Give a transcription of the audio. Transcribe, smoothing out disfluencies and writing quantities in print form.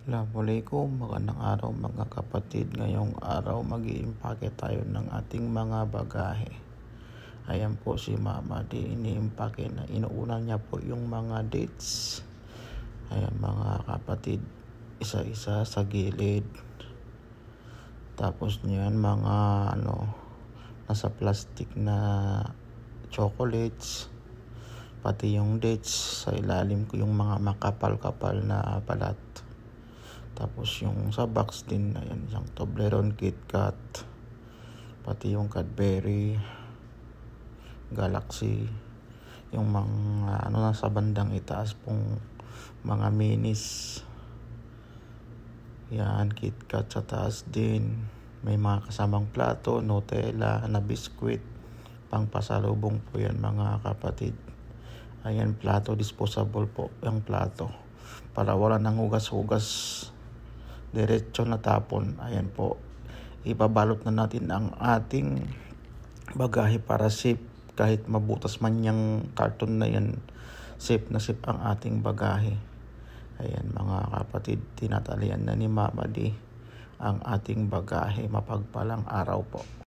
Assalamualaikum, magandang araw mga kapatid. Ngayong araw mag-iimpake tayo ng ating mga bagahe. Ayan po si Mama di iniimpake na inuuna niya po yung mga dates. Ayan mga kapatid, isa-isa sa gilid. Tapos niyan mga nasa plastic na chocolates. Pati yung dates sa ilalim ko yung mga makapal-kapal na balat. Tapos yung sa box din, ayan, yung Toblerone, KitKat, pati yung Cadbury, Galaxy, yung mga nasa bandang itaas pong mga minis. Yan, KitKat sa taas din. May mga kasamang plato, Nutella, na biskwit, pang pasalubong po yan mga kapatid. Ayan, plato, disposable po yung plato. Para wala nang hugas-hugas, diretso na tapon. Ayan po, ibabalot na natin ang ating bagahe para safe. Kahit mabutas man yung karton na yan, safe na safe ang ating bagahe. Ayan mga kapatid, tinatalian na ni Mama di ang ating bagahe. Mapagpalang araw po.